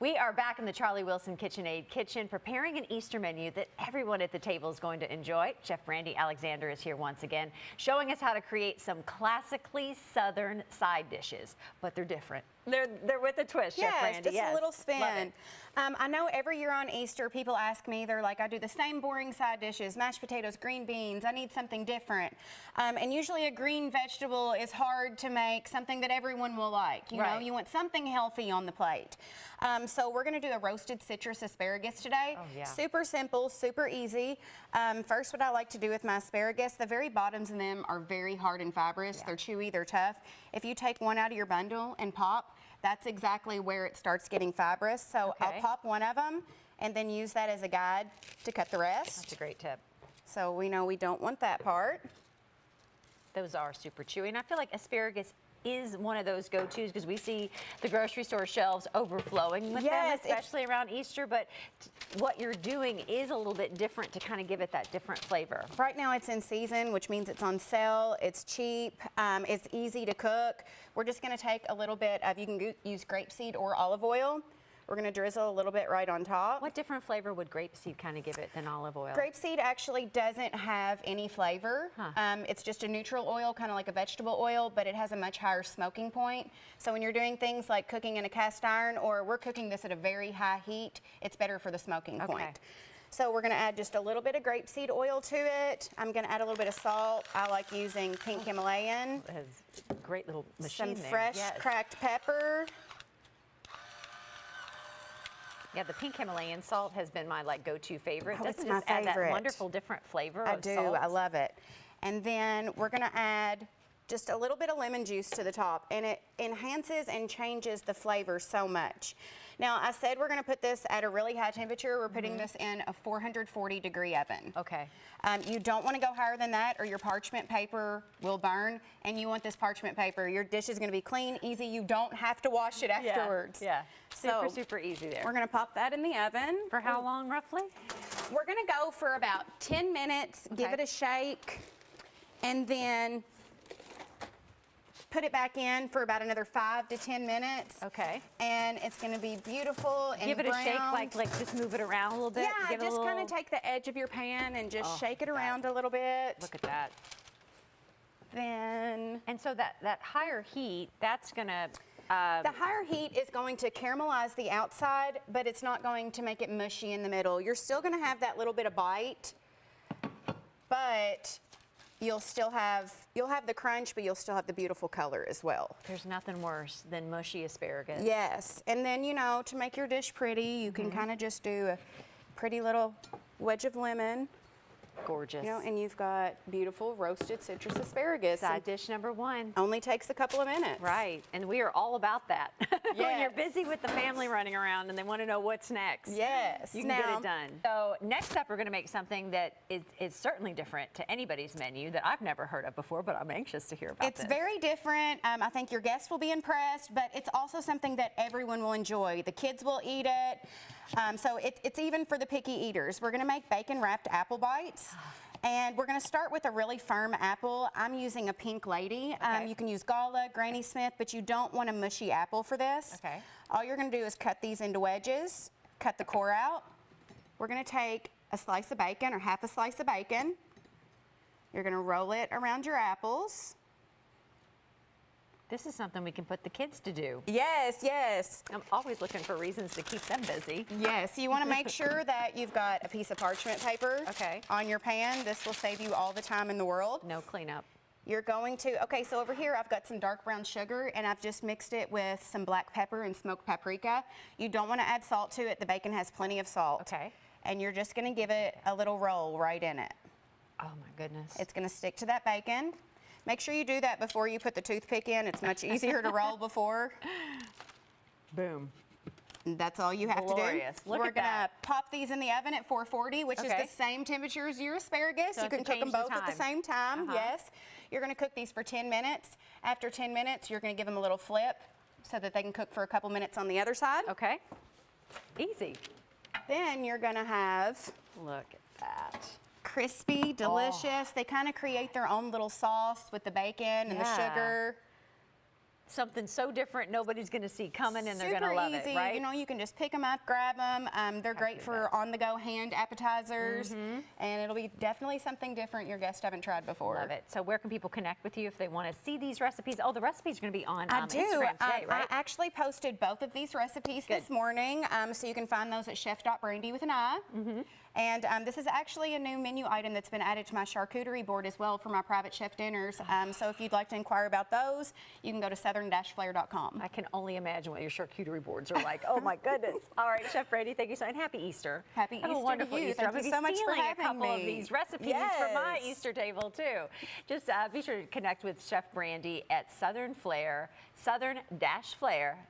We are back in the Charlie Wilson KitchenAid kitchen preparing an Easter menu that everyone at the table is going to enjoy. Chef Brandi Alexander is here once again, showing us how to create some classically Southern side dishes, but they're different. They're with a twist, Chef Brandi. Just a little spin. I know every year on Easter, people ask me, they're like, I do the same boring side dishes, mashed potatoes, green beans, I need something different. And usually a green vegetable is hard to make something that everyone will like. You know, you want something healthy on the plate. So we're gonna do a roasted citrus asparagus today. Oh, yeah. Super simple, super easy. First, what I like to do with my asparagus, the very bottoms of them are very hard and fibrous. They're chewy, they're tough. If you take one out of your bundle and pop, that's exactly where it starts getting fibrous. So I'll pop one of them and then use that as a guide to cut the rest. That's a great tip. So we know we don't want that part. Those are super chewy, and I feel like asparagus is one of those go-tos because we see the grocery store shelves overflowing with them, especially around Easter, but what you're doing is a little bit different to kind of give it that different flavor. Right now it's in season, which means it's on sale, it's cheap, it's easy to cook. We're just gonna take a little bit of, you can use grapeseed or olive oil. We're gonna drizzle a little bit right on top. What different flavor would grapeseed kind of give it than olive oil? Grapeseed actually doesn't have any flavor. It's just a neutral oil, kind of like a vegetable oil, but it has a much higher smoking point. So when you're doing things like cooking in a cast iron, or we're cooking this at a very high heat, it's better for the smoking point. So we're gonna add just a little bit of grapeseed oil to it. I'm gonna add a little bit of salt. I like using pink Himalayan. It has a great little machine Some fresh cracked pepper. Yeah, the pink Himalayan salt has been my go-to favorite. Oh, Doesn't it's my just add that favorite. wonderful different flavor I of do, salt? I love it. And then we're gonna add just a little bit of lemon juice to the top, and it enhances and changes the flavor so much. Now, I said we're gonna put this at a really high temperature. We're putting this in a 440-degree oven. Okay. You don't wanna go higher than that or your parchment paper will burn, and you want this parchment paper. Your dish is gonna be clean, easy. You don't have to wash it afterwards. Yeah, super easy there. We're gonna pop that in the oven. For how long, roughly? We're gonna go for about 10 minutes, give it a shake, and then put it back in for about another 5 to 10 minutes. Okay. And it's gonna be beautiful and give it brown. a shake, like just move it around a little bit. Yeah, just kind of take the edge of your pan and just shake it around a little bit. Look at that. Then. And so that higher heat, that's gonna. The higher heat is going to caramelize the outside, but it's not going to make it mushy in the middle. You're still gonna have that little bit of bite, but you'll have the crunch, but you'll still have the beautiful color as well. There's nothing worse than mushy asparagus. Yes, and then, you know, to make your dish pretty, you can kind of just do a pretty little wedge of lemon. Gorgeous. You know, and you've got beautiful roasted citrus asparagus. Side dish number one. Only takes a couple of minutes. Right, and we are all about that. When you're busy with the family running around and they want to know what's next. Yes. You can get it done. So next up, we're going to make something that is certainly different to anybody's menu that I've never heard of before, but I'm anxious to hear about this. It's very different. I think your guests will be impressed, but it's also something that everyone will enjoy. The kids will eat it. So it's even for the picky eaters. We're gonna make bacon wrapped apple bites. And we're gonna start with a really firm apple. I'm using a Pink Lady. You can use Gala, Granny Smith, but you don't want a mushy apple for this. Okay. All you're gonna do is cut these into wedges, cut the core out. We're gonna take a slice of bacon or half a slice of bacon. You're gonna roll it around your apples. This is something we can put the kids to do. Yes, yes. I'm always looking for reasons to keep them busy. Yes, you want to make sure that you've got a piece of parchment paper on your pan. This will save you all the time in the world. No cleanup. You're going to, okay, so over here I've got some dark brown sugar and I've just mixed it with some black pepper and smoked paprika. You don't want to add salt to it. The bacon has plenty of salt. Okay. And you're just going to give it a little roll right in it. Oh my goodness. It's going to stick to that bacon. Make sure you do that before you put the toothpick in. It's much easier to roll before. Boom. And that's all you have to do. Look We're gonna pop these in the oven at 440, which is the same temperature as your asparagus. So you can cook them both at the same time. Yes. You're gonna cook these for 10 minutes. After 10 minutes, you're gonna give them a little flip so that they can cook for a couple minutes on the other side. Okay. Easy. Then you're gonna have, look at that. Crispy, delicious. They kind of create their own little sauce with the bacon and the sugar. something so different nobody's going to see coming, and they're going to Super love easy. it, right? You know, you can just pick them up, grab them. They're great do for that. on-the-go hand appetizers, and it'll be definitely something different your guests haven't tried before. Love it. So where can people connect with you if they want to see these recipes? Oh, the recipes are going to be on I do. Instagram today, right? I actually posted both of these recipes this morning, so you can find those at chef.brandi with an I. And this is actually a new menu item that's been added to my charcuterie board as well for my private chef dinners. So if you'd like to inquire about those, you can go to southern-flair.com. I can only imagine what your charcuterie boards are like. Oh my goodness. All right, Chef Brandi, thank you so much. And happy Easter. Happy Have a Easter to wonderful you. Easter. Thank I'm you gonna so be much for stealing a having couple of me. these recipes for my Yes. Easter table too. Just be sure to connect with Chef Brandi at Southern Flair, southern-flair.com.